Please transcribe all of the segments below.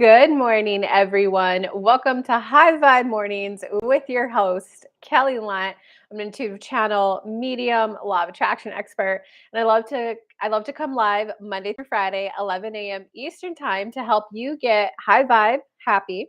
Good morning, everyone. Welcome to High Vibe Mornings with your host, Kelly Lunt. I'm an intuitive channel, medium, law of attraction expert, and I love to come live Monday through Friday, 11 a.m. Eastern time to help you get high vibe, happy,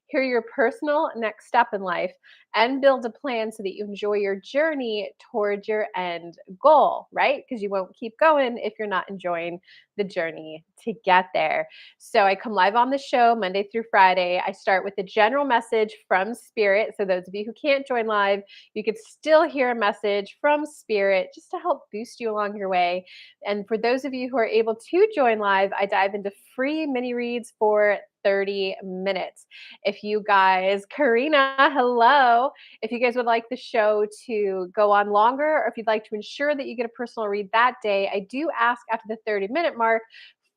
hear your personal next step in life, and build a plan so that you enjoy your journey towards your end goal, right? Because you won't keep going if you're not enjoying the journey to get there. So I come live on the show Monday through Friday. I start with a general message from Spirit. So those of you who can't join live, you could still hear a message from Spirit just to help boost you along your way. And for those of you who are able to join live, I dive into free mini reads for 30 minutes. If you guys, Karina, hello. If you guys would like the show to go on longer, or if you'd like to ensure that you get a personal read that day, I do ask after the 30-minute mark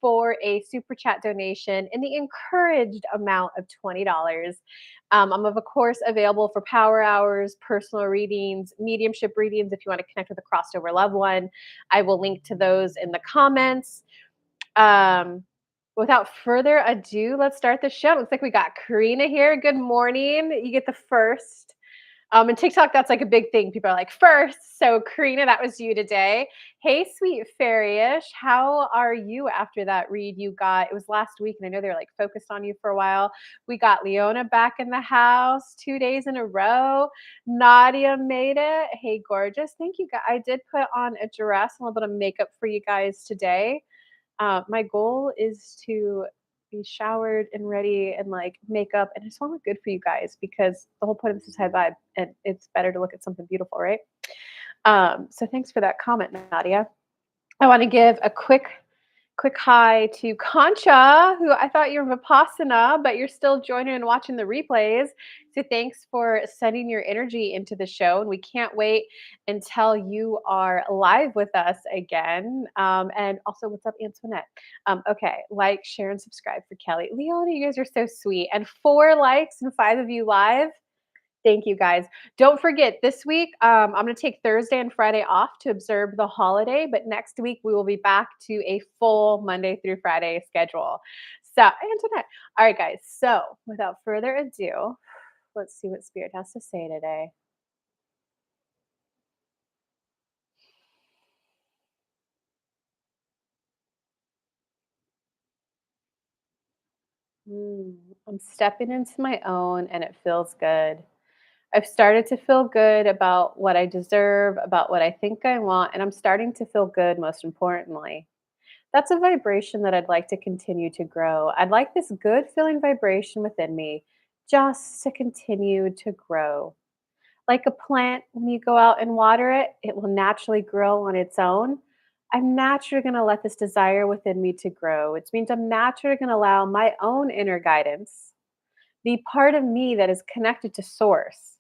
for a super chat donation in the encouraged amount of $20. I'm of course available for power hours, personal readings, mediumship readings if you want to connect with a crossover loved one. I will link to those in the comments. Um, Without further ado, let's start the show. Looks like we got Karina here. Good morning. You get the first. And TikTok, that's like a big thing. People are like, first. So, Karina, that was you today. Hey, sweet fairyish. How are you after that read you got? It was last week, and I know they were like focused on you for a while. We got Leona back in the house 2 days in a row. Nadia made it. Hey, gorgeous. Thank you, guys. I did put on a dress and a little bit of makeup for you guys today. My goal is to be showered and ready and like makeup, and I just want to look good for you guys because the whole point of this is high vibe, and it's better to look at something beautiful, right? So thanks for that comment, Nadia. I want to give a quick hi to Concha, who I thought you were Vipassana, but you're still joining and watching the replays. So thanks for sending your energy into the show. And we can't wait until you are live with us again. And also, what's up, Antoinette? Okay, like, share, and subscribe for Kelly. Leona, you guys are so sweet. And 4 likes and 5 of you live. Thank you, guys. Don't forget, this week, I'm going to take Thursday and Friday off to observe the holiday, but next week we will be back to a full Monday through Friday schedule. So, Antoinette. All right, guys. So, without further ado, let's see what Spirit has to say today. Mm, I'm stepping into my own and it feels good. I've started to feel good about what I deserve, about what I think I want, and I'm starting to feel good, most importantly. That's a vibration that I'd like to continue to grow. I'd like this good feeling vibration within me just to continue to grow. Like a plant, when you go out and water it, it will naturally grow on its own. I'm naturally going to let this desire within me to grow, which means I'm naturally going to allow my own inner guidance, the part of me that is connected to source.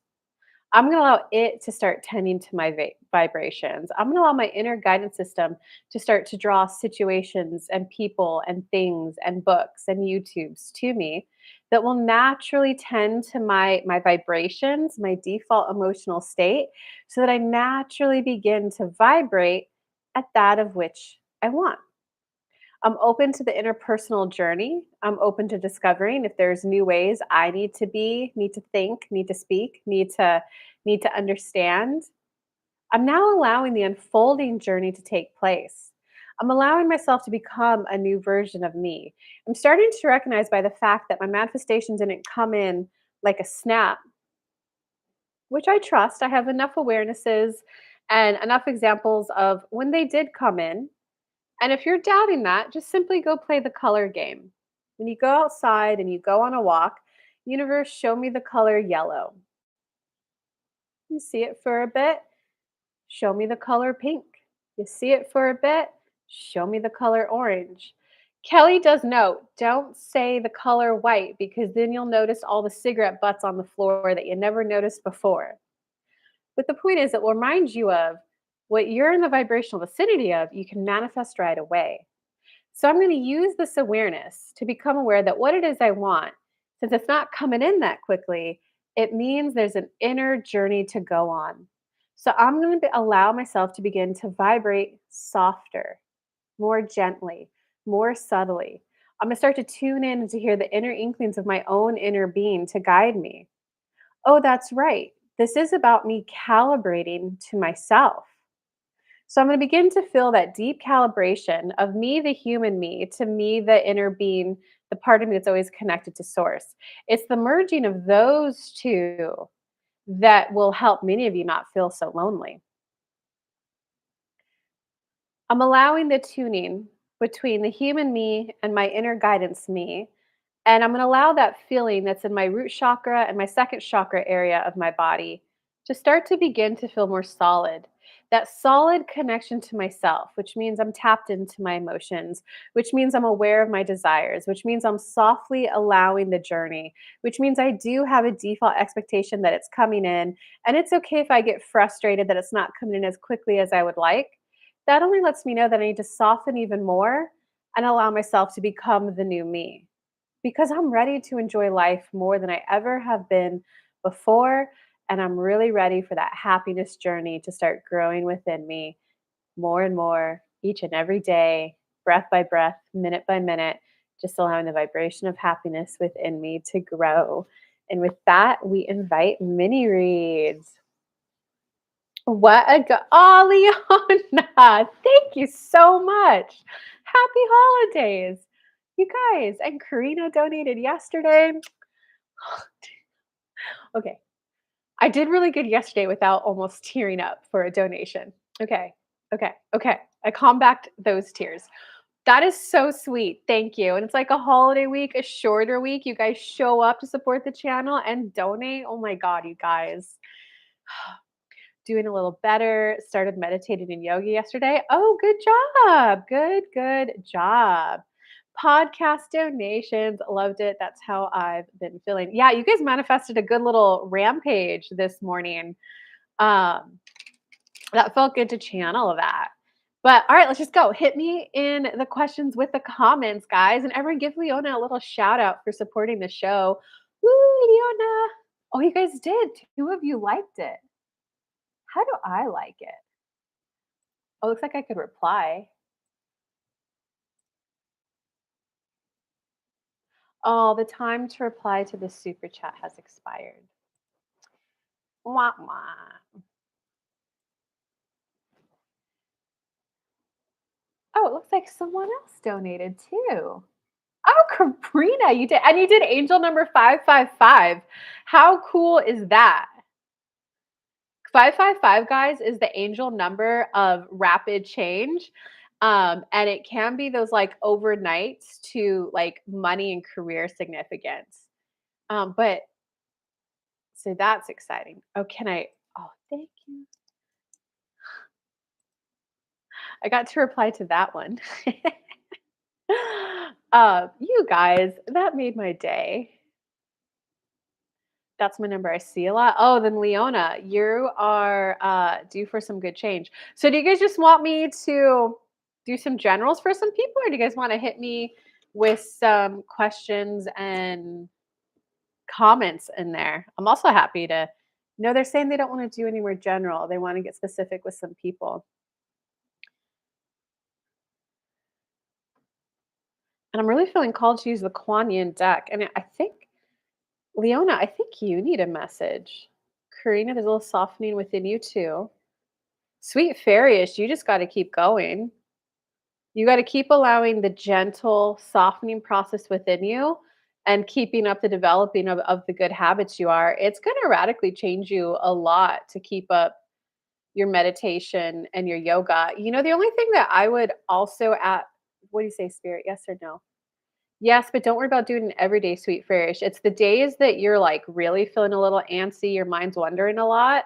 I'm going to allow it to start tending to my vibrations. I'm going to allow my inner guidance system to start to draw situations and people and things and books and YouTubes to me that will naturally tend to my vibrations, my default emotional state, so that I naturally begin to vibrate at that of which I want. I'm open to the interpersonal journey. I'm open to discovering if there's new ways I need to be, need to think, need to speak, need to understand. I'm now allowing the unfolding journey to take place. I'm allowing myself to become a new version of me. I'm starting to recognize by the fact that my manifestation didn't come in like a snap, which I trust. I have enough awarenesses and enough examples of when they did come in, and if you're doubting that, just simply go play the color game. When you go outside and you go on a walk, universe, show me the color yellow. You see it for a bit, show me the color pink. You see it for a bit, show me the color orange. Kelly does note, don't say the color white because then you'll notice all the cigarette butts on the floor that you never noticed before. But the point is, it will remind you of what you're in the vibrational vicinity of, you can manifest right away. So I'm going to use this awareness to become aware that what it is I want, since it's not coming in that quickly, it means there's an inner journey to go on. So I'm going to allow myself to begin to vibrate softer, more gently, more subtly. I'm gonna start to tune in and to hear the inner inklings of my own inner being to guide me. Oh, that's right. This is about me calibrating to myself. So I'm going to begin to feel that deep calibration of me, the human me, to me, the inner being, the part of me that's always connected to source. It's the merging of those two that will help many of you not feel so lonely. I'm allowing the tuning between the human me and my inner guidance me. And I'm going to allow that feeling that's in my root chakra and my second chakra area of my body to start to begin to feel more solid. That solid connection to myself, which means I'm tapped into my emotions, which means I'm aware of my desires, which means I'm softly allowing the journey, which means I do have a default expectation that it's coming in. And it's okay if I get frustrated that it's not coming in as quickly as I would like. That only lets me know that I need to soften even more and allow myself to become the new me because I'm ready to enjoy life more than I ever have been before. And I'm really ready for that happiness journey to start growing within me more and more each and every day, breath by breath, minute by minute, just allowing the vibration of happiness within me to grow. And with that, we invite mini reads. What a oh, Leona, thank you so much. Happy holidays. You guys, and Karina donated yesterday. Okay. I did really good yesterday without almost tearing up for a donation. Okay. Okay. Okay. I calmed back those tears. That is so sweet. Thank you. And it's like a holiday week, a shorter week. You guys show up to support the channel and donate. Oh my God, you guys. Doing a little better. Started meditating in yoga yesterday. Oh, good job. Good job. Podcast donations. Loved it. That's how I've been feeling. Yeah, you guys manifested a good little rampage this morning. Um, that felt good to channel that. But all right, let's just go. Hit me in the questions with the comments, guys. And everyone give Leona a little shout out for supporting the show. Woo, Leona. Oh, you guys did. Two of you liked it. How do I like it? Oh, looks like I could reply. Oh, the time to reply to the super chat has expired. Wah, wah. Oh, it looks like someone else donated too. Oh, Kabrina, you did, and you did angel number 555. How cool is that? 555, guys, is the angel number of rapid change. And it can be those like overnights to like money and career significance. But so that's exciting. Oh, can I? Oh, thank you. I got to reply to that one. You guys, that made my day. That's my number. I see a lot. Oh, then Leona, you are due for some good change. So, do you guys just want me to do some generals for some people, or do you guys want to hit me with some questions and comments in there? I'm also happy to. No, they're saying they don't want to do any more general. They want to get specific with some people. And I'm really feeling called to use the Kuan Yin deck. And I think, Leona, I think you need a message. Karina, there's a little softening within you too. Sweet Fairyish, you just got to keep going. You got to keep allowing the gentle softening process within you and keeping up the developing of the good habits you are. It's going to radically change you a lot to keep up your meditation and your yoga. You know, the only thing that I would also add, what do you say, Spirit? Yes or no? Yes, but don't worry about doing an everyday sweet fairish. It's the days that you're like really feeling a little antsy, your mind's wandering a lot.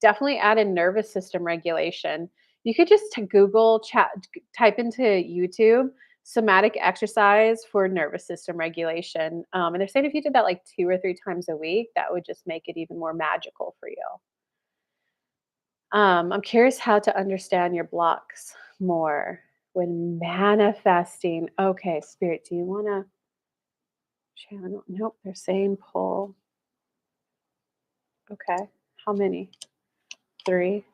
Definitely add in nervous system regulation. You could just Google chat, type into YouTube somatic exercise for nervous system regulation. And they're saying if you did that like 2 or 3 times a week, that would just make it even more magical for you. I'm curious how to understand your blocks more when manifesting. Okay, Spirit, do you want to? Channel. Nope, they're saying pull. Okay. How many? Three.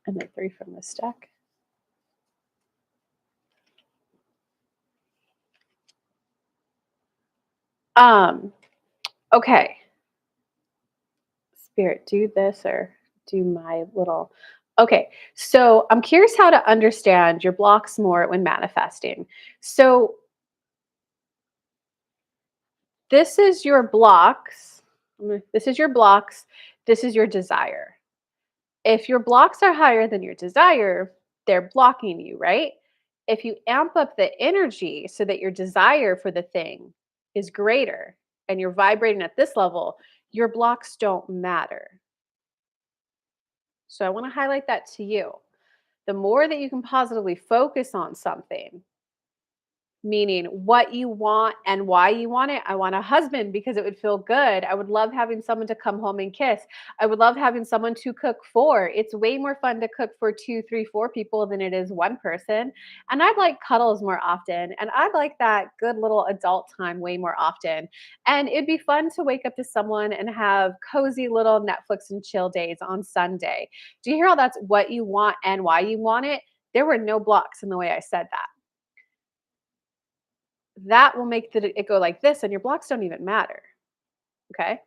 And then three from this deck. Um, okay. Spirit, do this or do my little. Okay. So I'm curious how to understand your blocks more when manifesting. So this is your blocks. This is your blocks. This is your desire. If your blocks are higher than your desire, they're blocking you, right? If you amp up the energy so that your desire for the thing is greater and you're vibrating at this level, your blocks don't matter. So I want to highlight that to you. The more that you can positively focus on something, meaning what you want and why you want it. I want a husband because it would feel good. I would love having someone to come home and kiss. I would love having someone to cook for. It's way more fun to cook for two, three, four people than it is one person. And I'd like cuddles more often. And I'd like that good little adult time way more often. And it'd be fun to wake up to someone and have cozy little Netflix and chill days on Sunday. Do you hear how that's what you want and why you want it? There were no blocks in the way I said that. That will make it go like this, and your blocks don't even matter. Okay.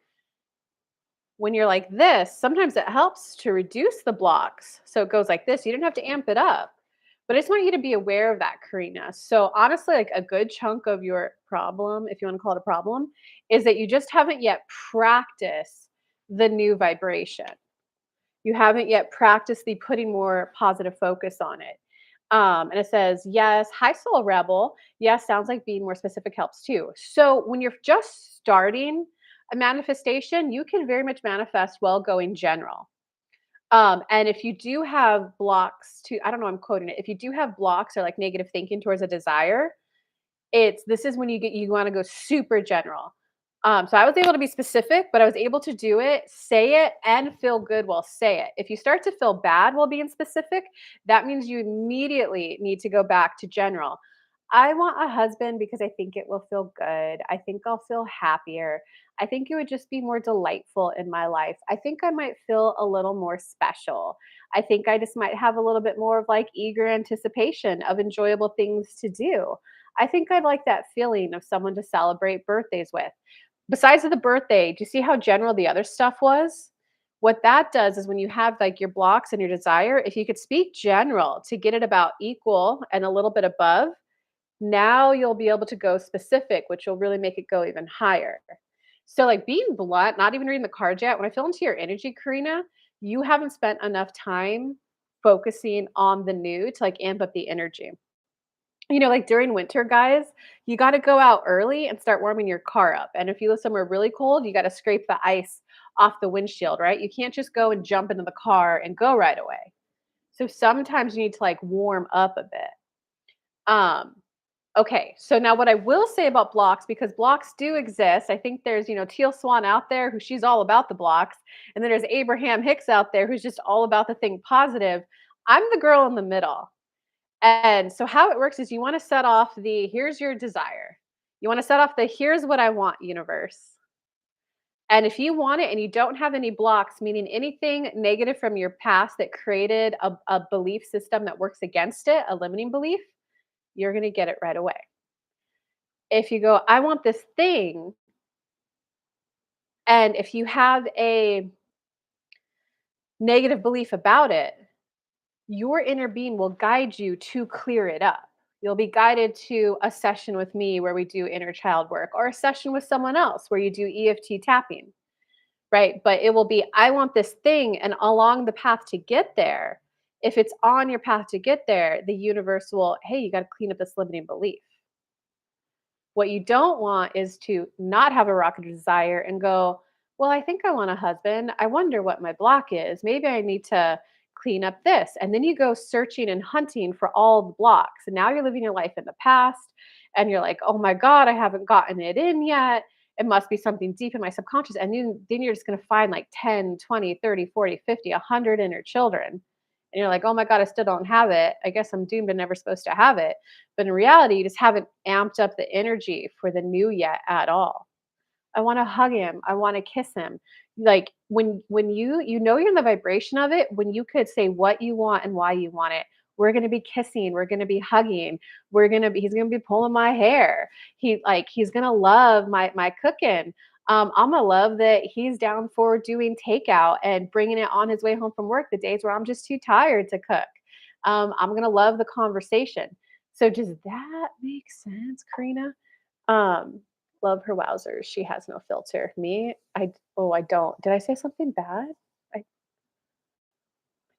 When you're like this, sometimes it helps to reduce the blocks. So it goes like this. You don't have to amp it up. But I just want you to be aware of that, Karina. So honestly, like a good chunk of your problem, if you want to call it a problem, is that you just haven't yet practiced the new vibration. You haven't yet practiced the putting more positive focus on it. And it says, yes, hi, soul rebel. Yes, sounds like being more specific helps too. So when you're just starting a manifestation, you can very much manifest well going general. And if you do have blocks to, I don't know, I'm quoting it. If you do have blocks or like negative thinking towards a desire, this is when you wanna go super general. So I was able to be specific, but I was able to do it, say it, and feel good while say it. If you start to feel bad while being specific, that means you immediately need to go back to general. I want a husband because I think it will feel good. I think I'll feel happier. I think it would just be more delightful in my life. I think I might feel a little more special. I think I just might have a little bit more of like eager anticipation of enjoyable things to do. I think I'd like that feeling of someone to celebrate birthdays with. Besides the birthday, do you see how general the other stuff was? What that does is when you have like your blocks and your desire, if you could speak general to get it about equal and a little bit above, now you'll be able to go specific, which will really make it go even higher. So, like being blunt, not even reading the cards yet, when I feel into your energy, Karina, you haven't spent enough time focusing on the new to like amp up the energy. Like during winter, guys, you got to go out early and start warming your car up. And if you live somewhere really cold, you got to scrape the ice off the windshield, right? You can't just go and jump into the car and go right away. So sometimes you need to like warm up a bit. Um, okay, so now what I will say about blocks, because blocks do exist. I think there's, Teal Swan out there who she's all about the blocks. And then there's Abraham Hicks out there who's just all about the thing positive. I'm the girl in the middle. And so how it works is you want to set off the here's your desire. You want to set off the here's what I want universe. And if you want it and you don't have any blocks, meaning anything negative from your past that created a belief system that works against it, a limiting belief, you're going to get it right away. If you go, I want this thing, and if you have a negative belief about it, your inner being will guide you to clear it up. You'll be guided to a session with me where we do inner child work, or a session with someone else where you do EFT tapping, right? But it will be, I want this thing. And along the path to get there, if it's on your path to get there, the universe will, hey, you got to clean up this limiting belief. What you don't want is to not have a rocket desire and go, well, I think I want a husband. I wonder what my block is. Maybe I need to clean up this. And then you go searching and hunting for all the blocks. And now you're living your life in the past and you're like, oh my God, I haven't gotten it in yet. It must be something deep in my subconscious. And then you're just going to find like 10, 20, 30, 40, 50, 100 inner children. And you're like, oh my God, I still don't have it. I guess I'm doomed and never supposed to have it. But in reality, you just haven't amped up the energy for the new yet at all. I want to hug him. I want to kiss him. Like when you're in the vibration of it, when you could say what you want and why you want it, We're gonna be kissing, we're gonna be hugging, he's gonna be pulling my hair. He's gonna love my cooking. I'm gonna love that he's down for doing takeout and bringing it on his way home from work the days where I'm just too tired to cook. I'm gonna love the conversation. So does that make sense, Karina? Um, Love her wowzers. She has no filter. Me, I don't. Did I say something bad? I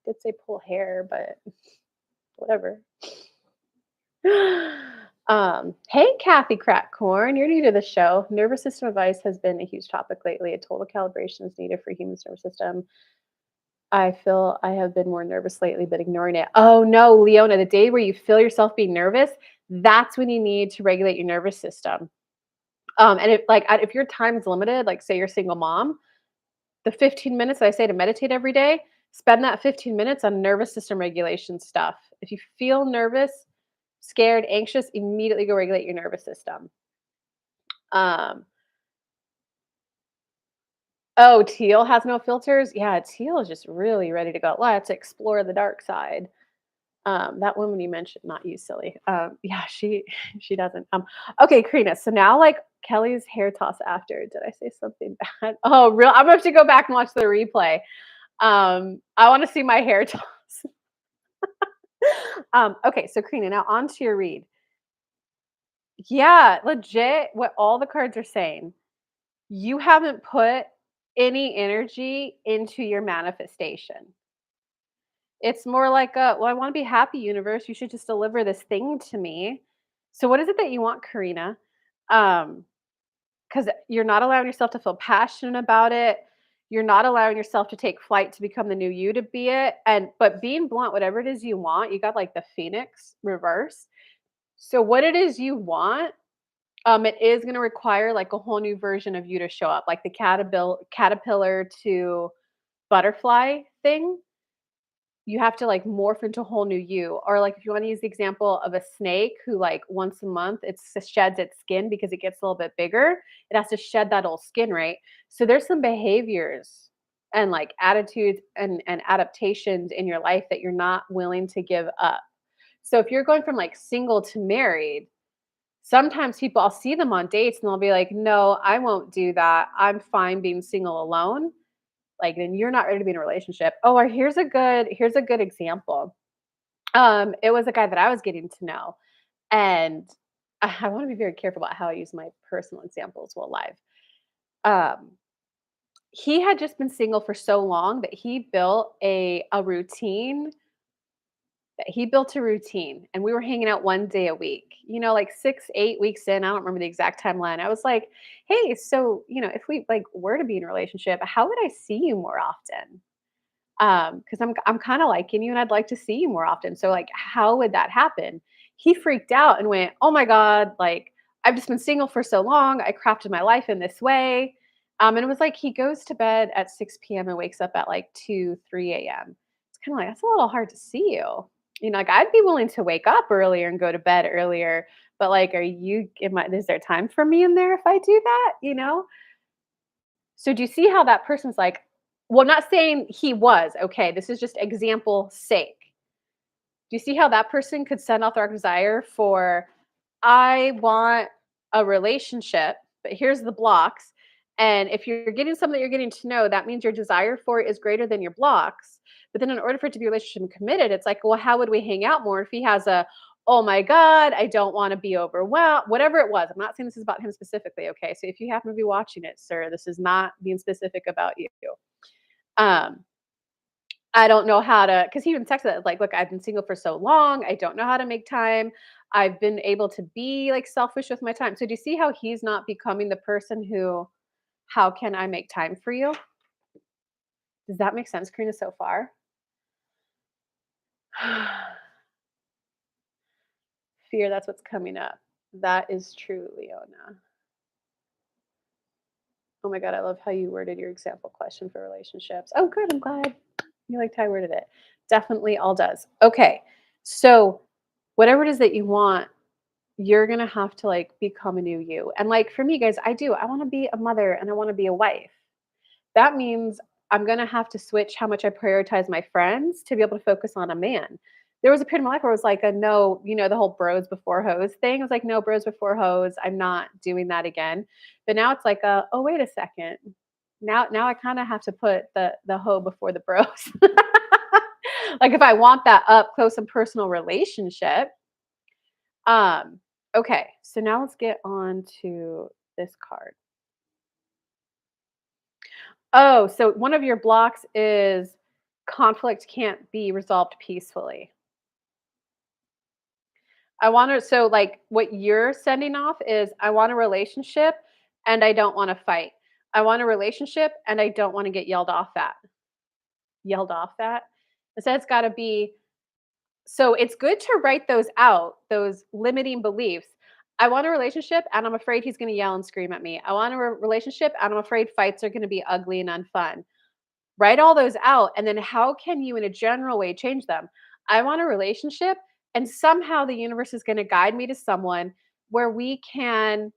did say pull hair, but whatever. Hey, Kathy Crackcorn, you're new to the show. Nervous system advice has been a huge topic lately. A total calibration is needed for human nervous system. I feel I have been more nervous lately, but ignoring it. Oh no, Leona, the day where you feel yourself being nervous, that's when you need to regulate your nervous system. And if your time is limited, like say you're a single mom, the 15 minutes that I say to meditate every day, spend that 15 minutes on nervous system regulation stuff. If you feel nervous, scared, anxious, immediately go regulate your nervous system. Um, oh, teal has no filters. Yeah, teal is just really ready to go. Let's explore the dark side. That woman you mentioned, not you, silly. Yeah, she she doesn't. Okay, Karina. So now, like Kelly's hair toss after. Did I say something bad? Oh, real. I'm gonna have to go back and watch the replay. I want to see my hair toss. Okay, so Karina, now on to your read. Yeah, legit. What all the cards are saying, you haven't put any energy into your manifestation. It's more like a, well, I want to be happy, universe. You should just deliver this thing to me. So, what is it that you want, Karina? Because you're not allowing yourself to feel passionate about it. You're not allowing yourself to take flight to become the new you to be it. But being blunt, whatever it is you want, you got like the phoenix reverse. So, what it is you want, it is going to require like a whole new version of you to show up, like the caterpillar to butterfly thing. You have to like morph into a whole new you. Or like if you want to use the example of a snake who like once a month sheds its skin because it gets a little bit bigger, it has to shed that old skin, right? So there's some behaviors and like attitudes and adaptations in your life that you're not willing to give up. So if you're going from like single to married, sometimes people, I'll see them on dates and they'll be like, no, I won't do that. I'm fine being single alone. Like, then you're not ready to be in a relationship. Oh, or here's a good example. It was a guy that I was getting to know, and I want to be very careful about how I use my personal examples while live. Um, he had just been single for so long that he built a routine, and we were hanging out one day a week. Like 6, 8 weeks in, I don't remember the exact timeline. I was like, "Hey, so if we like were to be in a relationship, how would I see you more often?" Because I'm kind of liking you and I'd like to see you more often. So like, how would that happen? He freaked out and went, "Oh my God, like I've just been single for so long. I crafted my life in this way." And it was like he goes to bed at 6 p.m. and wakes up at like 2, 3 a.m. It's kind of like, that's a little hard to see you. Like I'd be willing to wake up earlier and go to bed earlier, but like, is there time for me in there if I do that? So do you see how that person's like, well, I'm not saying he was, okay, this is just example sake. Do you see how that person could send off their desire for, I want a relationship, but here's the blocks. And if you're getting someone that you're getting to know, that means your desire for it is greater than your blocks. But then in order for it to be a relationship and committed, it's like, well, how would we hang out more if he has oh my God, I don't want to be overwhelmed, whatever it was. I'm not saying this is about him specifically. Okay. So if you happen to be watching it, sir, this is not being specific about you. Um, I don't know how to, because he even texted that, like, look, I've been single for so long. I don't know how to make time. I've been able to be like selfish with my time. So do you see how he's not becoming the person who, how can I make time for you? Does that make sense, Karina, so far? Fear, that's what's coming up. That is true, Leona. Oh my God, I love how you worded your example question for relationships. Oh, good. I'm glad you liked how I worded it. Definitely all does. Okay. So, whatever it is that you want, you're going to have to like become a new you. And like for me, guys, I want to be a mother and I want to be a wife. That means I'm going to have to switch how much I prioritize my friends to be able to focus on a man. There was a period in my life where it was like a no, the whole bros before hoes thing. It was like, no bros before hoes. I'm not doing that again. But now it's like, oh, wait a second. Now I kind of have to put the hoe before the bros. Like if I want that up close and personal relationship. Um, okay, so now let's get on to this card. Oh, so one of your blocks is conflict can't be resolved peacefully. I want to, so like what you're sending off is I want a relationship and I don't want to fight. I want a relationship and I don't want to get yelled off at. Yelled off at. Instead, it's got to be, so it's good to write those out, those limiting beliefs. I want a relationship and I'm afraid he's going to yell and scream at me. I want a relationship and I'm afraid fights are going to be ugly and unfun. Write all those out, and then how can you, in a general way, change them? I want a relationship, and somehow the universe is gonna guide me to someone where we can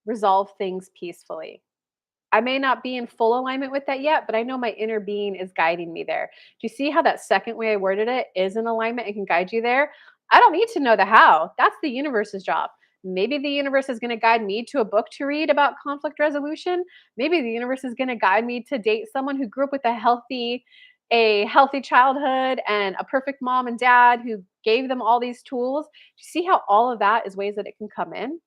resolve things peacefully. I may not be in full alignment with that yet, but I know my inner being is guiding me there. Do you see how that second way I worded it is in alignment and can guide you there? I don't need to know the how. That's the universe's job. Maybe the universe is going to guide me to a book to read about conflict resolution. Maybe the universe is going to guide me to date someone who grew up with a healthy childhood and a perfect mom and dad who gave them all these tools. Do you see how all of that is ways that it can come in?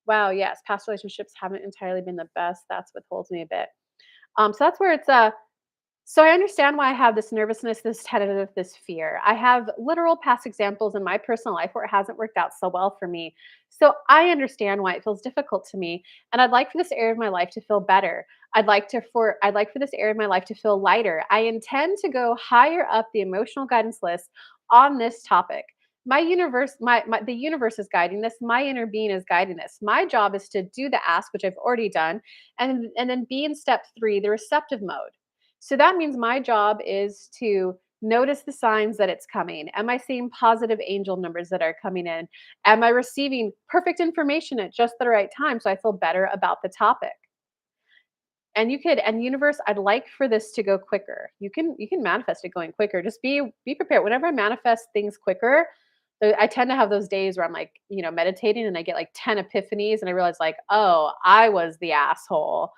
Wow, yes, past relationships haven't entirely been the best. That's what holds me a bit. So that's where so I understand why I have this nervousness, this tentative, this fear. I have literal past examples in my personal life where it hasn't worked out so well for me. So I understand why it feels difficult to me. And I'd like for this area of my life to feel better. I'd like for this area of my life to feel lighter. I intend to go higher up the emotional guidance list on this topic. The universe is guiding this. My inner being is guiding this. My job is to do the ask, which I've already done, and then be in step 3, the receptive mode. So that means my job is to notice the signs that it's coming. Am I seeing positive angel numbers that are coming in? Am I receiving perfect information at just the right time so I feel better about the topic? And universe, I'd like for this to go quicker. You can manifest it going quicker. Just be prepared. Whenever I manifest things quicker, I tend to have those days where I'm like, meditating and I get like 10 epiphanies and I realize like, oh, I was the asshole.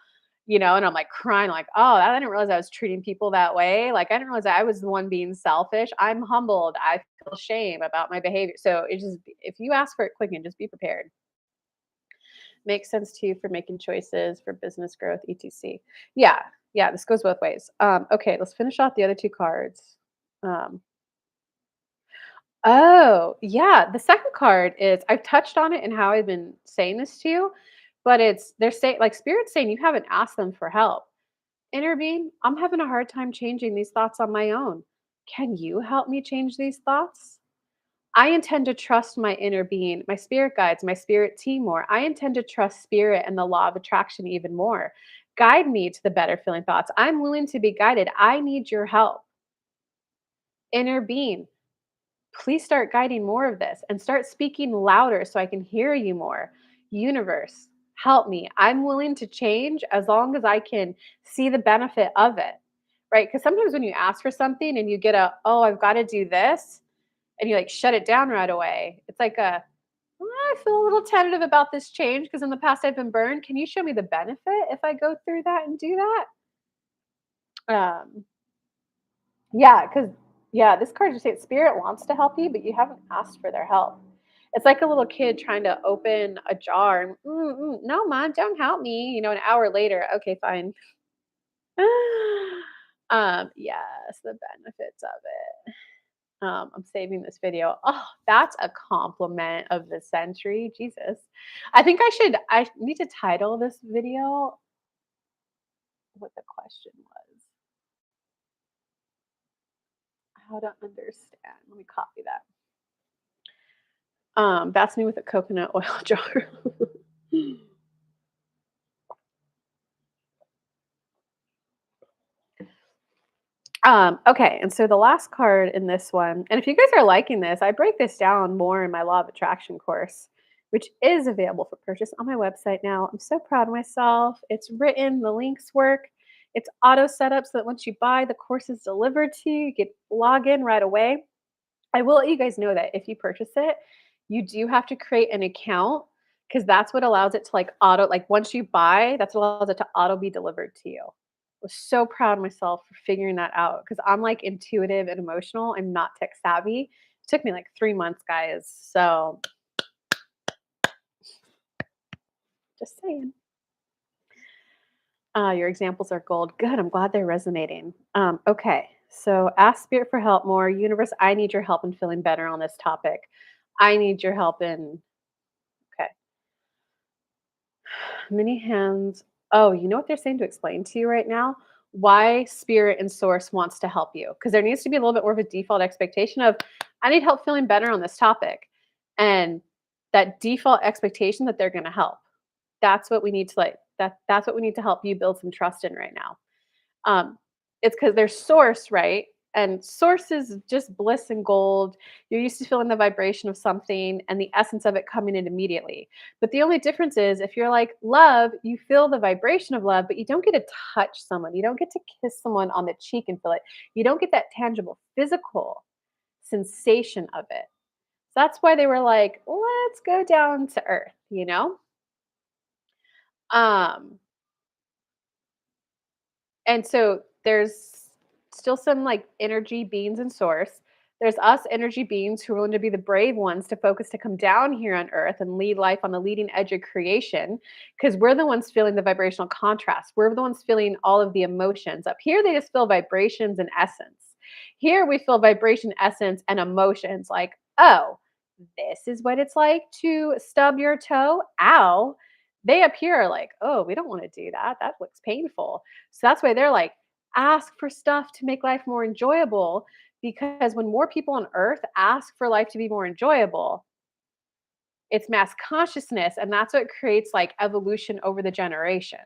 And I'm like crying, like, oh, I didn't realize I was treating people that way. Like, I didn't realize I was the one being selfish. I'm humbled. I feel shame about my behavior. So it's just, if you ask for it quick and just be prepared. Makes sense to you for making choices for business growth, etc. Yeah, yeah, this goes both ways. Okay, let's finish off the other two cards. Um, oh, yeah, the second card is I've touched on it and how I've been saying this to you, but they're saying like spirit's saying you haven't asked them for help. Intervene. I'm having a hard time changing these thoughts on my own. Can you help me change these thoughts? I intend to trust my inner being, my spirit guides, my spirit team more. I intend to trust spirit and the law of attraction even more. Guide me to the better feeling thoughts. I'm willing to be guided. I need your help. Inner being, please start guiding more of this and start speaking louder so I can hear you more. Universe, help me. I'm willing to change as long as I can see the benefit of it. Right? Because sometimes when you ask for something and you get oh, I've got to do this, and you like shut it down right away. It's like I feel a little tentative about this change because in the past I've been burned. Can you show me the benefit if I go through that and do that? Yeah, because yeah, this card just says spirit wants to help you, but you haven't asked for their help. It's like a little kid trying to open a jar and no, mom, don't help me. An hour later, okay, fine. Yes, the benefits of it. I'm saving this video. Oh, that's a compliment of the century. Jesus. I need to title this video what the question was. How to understand. Let me copy that. That's me with a coconut oil jar. Okay, and so the last card in this one, and if you guys are liking this, I break this down more in my Law of Attraction course, which is available for purchase on my website now. I'm so proud of myself. It's written, the links work. It's auto set up so that once you buy, the course is delivered to you. You can log in right away. I will let you guys know that if you purchase it, you do have to create an account because that's what allows it to like auto like once you buy, that's what allows it to auto be delivered to you. I was so proud of myself for figuring that out because I'm like intuitive and emotional. I'm not tech savvy. It took me like 3 months, guys. So just saying. Your examples are gold. Good. I'm glad they're resonating. Okay. So ask spirit for help more. Universe, I need your help in feeling better on this topic. I need your help in. Okay. Many hands. Oh, you know what they're saying to explain to you right now? Why spirit and source wants to help you. Because there needs to be a little bit more of a default expectation of, I need help feeling better on this topic. And that default expectation that they're going to help. That's what we need to like, that's what we need to help you build some trust in right now. Um, it's because there's source, right? And source is just bliss and gold. You're used to feeling the vibration of something and the essence of it coming in immediately. But the only difference is if you're like love, you feel the vibration of love, but you don't get to touch someone. You don't get to kiss someone on the cheek and feel it. You don't get that tangible physical sensation of it. That's why they were like, let's go down to earth, you know? Um, And so there's still some like energy beings and source. There's us energy beings who are willing to be the brave ones to focus to come down here on earth and lead life on the leading edge of creation because we're the ones feeling the vibrational contrast. We're the ones feeling all of the emotions. Up here, they just feel vibrations and essence. Here, we feel vibration, essence, and emotions like, oh, this is what it's like to stub your toe. Ow. They up here are like, oh, we don't want to do that. That looks painful. So that's why they're like, ask for stuff to make life more enjoyable. Because when more people on earth ask for life to be more enjoyable, it's mass consciousness. And that's what creates like evolution over the generations,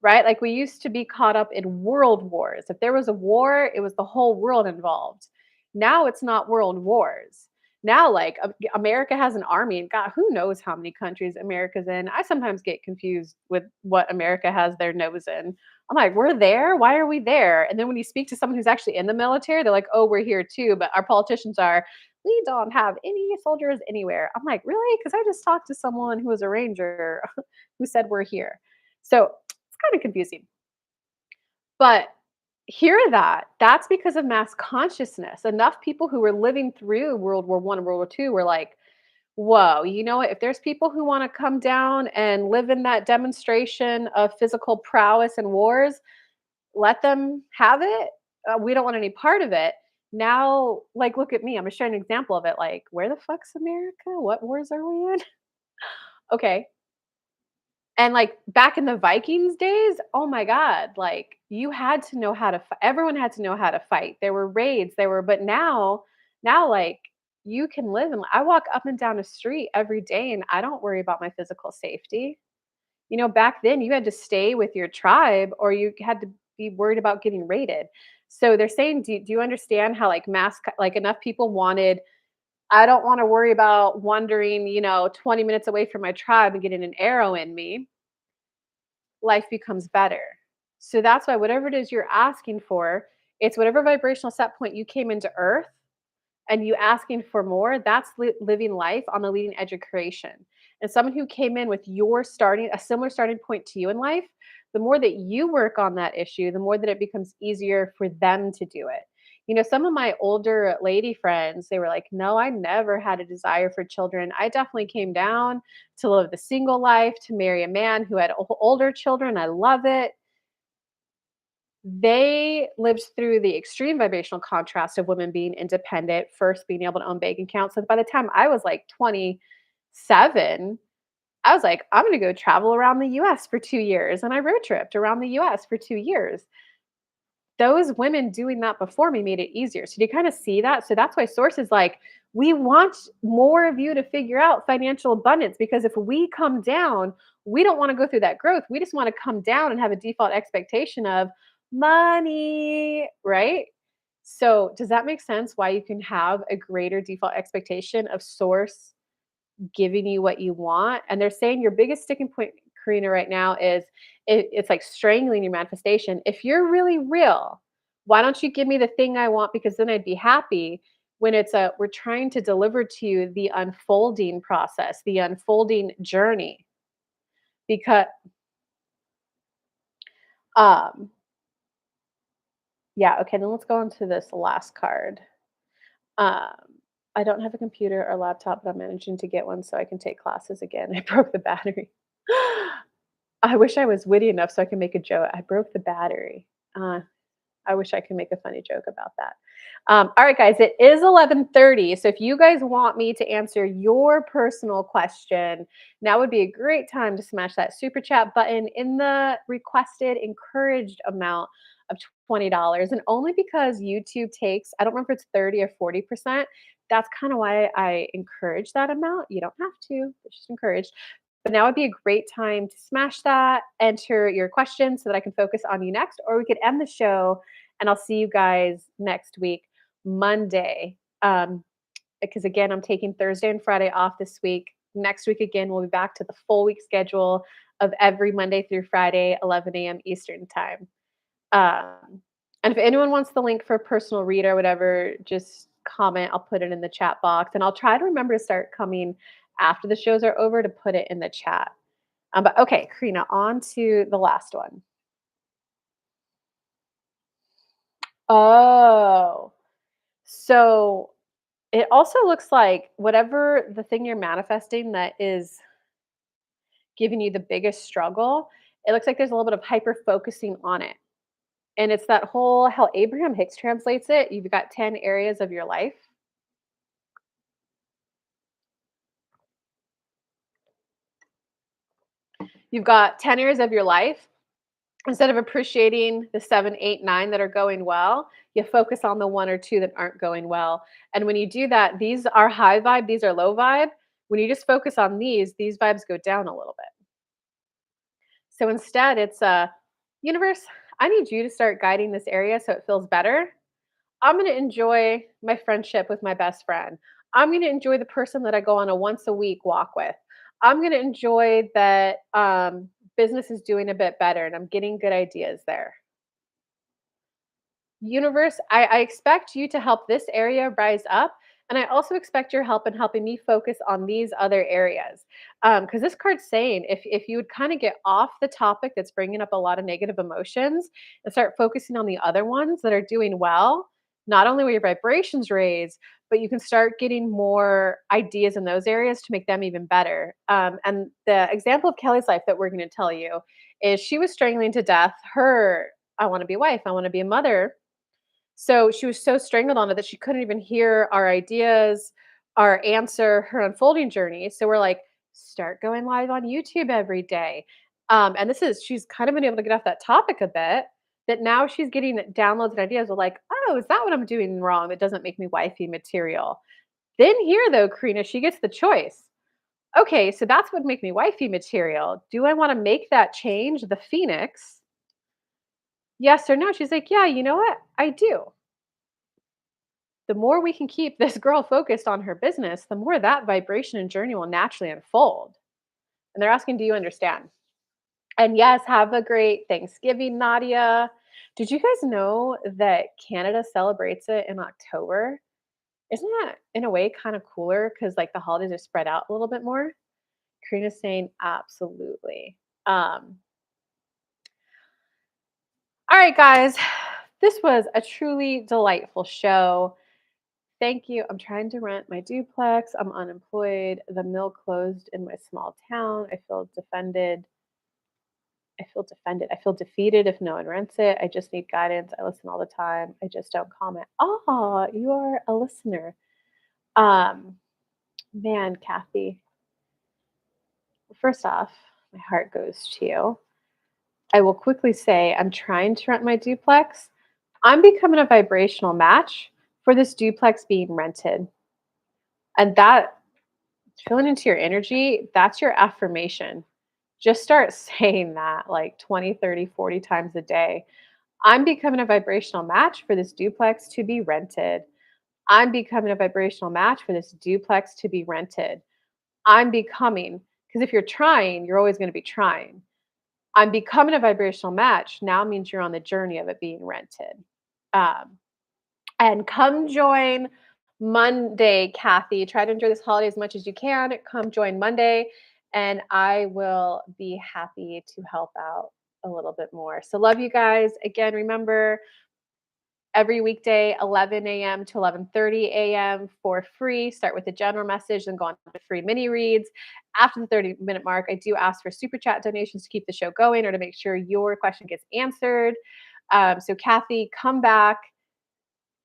right? Like we used to be caught up in world wars. If there was a war, it was the whole world involved. Now it's not world wars. Now, like America has an army, and God, who knows how many countries America's in. I sometimes get confused with what America has their nose in. I'm like, we're there? Why are we there? And then when you speak to someone who's actually in the military, they're like, oh, we're here too. But our politicians are, we don't have any soldiers anywhere. I'm like, really? Because I just talked to someone who was a ranger who said we're here. So kind of confusing. But hear that. That's because of mass consciousness. Enough people who were living through World War One and World War Two were like, whoa, you know what? If there's people who want to come down and live in that demonstration of physical prowess and wars, let them have it. We don't want any part of it. Now, like, look at me. I'm gonna share an example of it. Like, where the fuck's America? What wars are we in? Okay, and, like, back in the Vikings days, oh my god, like, you had to know how to everyone had to know how to fight. There were raids, there were but now, like, you can live and I walk up and down the street every day, and I don't worry about my physical safety. You know, back then, you had to stay with your tribe or you had to be worried about getting raided. So they're saying, do you understand how, like, like, enough people wanted, "I don't wanna worry about wandering, 20 minutes away from my tribe and getting an arrow in me." Life becomes better. So that's why whatever it is you're asking for, it's whatever vibrational set point you came into earth and you asking for more, that's living life on the leading edge of creation. And someone who came in with your starting a similar starting point to you in life, the more that you work on that issue, the more that it becomes easier for them to do it. You know, some of my older lady friends, they were like, no, I never had a desire for children. I definitely came down to live the single life, to marry a man who had older children. I love it. They lived through the extreme vibrational contrast of women being independent, first being able to own bank accounts. So by the time I was like 27, I was like, I'm going to go travel around the US for 2 years. And I road tripped around the US for 2 years. Those women doing that before me made it easier. So do you kind of see that? So that's why Source is like, we want more of you to figure out financial abundance because if we come down, we don't want to go through that growth. We just want to come down and have a default expectation of money, right? So does that make sense why you can have a greater default expectation of Source giving you what you want? And they're saying your biggest sticking point, Karina, right now is it's like strangling your manifestation. If you're really real, why don't you give me the thing I want because then I'd be happy? when we're trying to deliver to you the unfolding process, the unfolding journey. Because um yeah, okay, then let's go on to this last card. Um, I don't have a computer or laptop, but I'm managing to get one so I can take classes again. I broke the battery. I wish I was witty enough so I can make a joke. I broke the battery. Uh, I wish I could make a funny joke about that. All right, guys, it is 11:30. So if you guys want me to answer your personal question, now would be a great time to smash that super chat button in the requested encouraged amount of $20. And only because YouTube takes, I don't remember if it's 30 or 40%. That's kind of why I encourage that amount. You don't have to, it's just encouraged. But now would be a great time to smash that, enter your questions so that I can focus on you next, or we could end the show and I'll see you guys next week, Monday. Because again, I'm taking Thursday and Friday off this week. Next week, again, we'll be back to the full week schedule of every Monday through Friday, 11 a.m. Eastern time. And if anyone wants the link for a personal read or whatever, just comment. I'll put it in the chat box. And I'll try to remember to start coming after the shows are over to put it in the chat. But okay, Karina, on to the last one. Oh, so it also looks like whatever the thing you're manifesting that is giving you the biggest struggle, it looks like there's a little bit of hyper focusing on it. And it's that whole how Abraham Hicks translates it. You've got 10 areas of your life. You've got 10 areas of your life. Instead of appreciating the 7, 8, 9 that are going well, you focus on the 1 or 2 that aren't going well. And when you do that, these are high vibe, these are low vibe. When you just focus on these vibes go down a little bit. So instead, it's a universe, I need you to start guiding this area so it feels better. I'm going to enjoy my friendship with my best friend. I'm going to enjoy the person that I go on a once a week walk with. I'm going to enjoy that business is doing a bit better and I'm getting good ideas there. Universe, I expect you to help this area rise up. And I also expect your help in helping me focus on these other areas. Because this card's saying if you would kind of get off the topic that's bringing up a lot of negative emotions and start focusing on the other ones that are doing well, not only will your vibrations raise, but you can start getting more ideas in those areas to make them even better. And the example of Kelly's life that we're going to tell you is she was strangling to death her, I want to be a wife, I want to be a mother, so she was so strangled on it that she couldn't even hear our ideas, our answer, her unfolding journey. So we're like, start going live on YouTube every day. And she's kind of been able to get off that topic a bit. That now she's getting downloads and ideas of like, oh, is that what I'm doing wrong that doesn't make me wifey material? Then here though, Karina, she gets the choice. Okay, so that's what make me wifey material. Do I want to make that change, the phoenix? Yes or no? She's like, yeah, you know what? I do. The more we can keep this girl focused on her business, the more that vibration and journey will naturally unfold. And they're asking, do you understand? And yes, have a great Thanksgiving, Nadia. Did you guys know that Canada celebrates it in October? Isn't that in a way kind of cooler because like the holidays are spread out a little bit more? Karina's saying absolutely. All right, guys, this was a truly delightful show. Thank you. I'm trying to rent my duplex. I'm unemployed. The mill closed in my small town. I feel defended. I feel defended. I feel defeated if no one rents it. I just need guidance. I listen all the time. I just don't comment. Oh, you are a listener. Um, Man, Kathy. First off, my heart goes to you. I will quickly say I'm trying to rent my duplex. I'm becoming a vibrational match for this duplex being rented. And that feeling into your energy, that's your affirmation. Just start saying that like 20, 30, 40 times a day. I'm becoming a vibrational match for this duplex to be rented. I'm becoming a vibrational match for this duplex to be rented. I'm becoming, because if you're trying, you're always going to be trying. I'm becoming a vibrational match now means you're on the journey of it being rented. Um, and come join Monday, Kathy. Try to enjoy this holiday as much as you can. Come join Monday, and I will be happy to help out a little bit more. So, love you guys. Again, remember every weekday, 11 a.m. to 11:30 a.m. for free. Start with the general message, then go on to free mini reads. After the 30-minute mark, I do ask for super chat donations to keep the show going or to make sure your question gets answered. So, Kathy, come back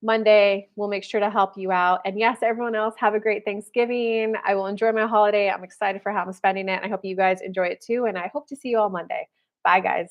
Monday. We'll make sure to help you out. And yes, everyone else, have a great Thanksgiving. I will enjoy my holiday. I'm excited for how I'm spending it. I hope you guys enjoy it too. And I hope to see you all Monday. Bye, guys.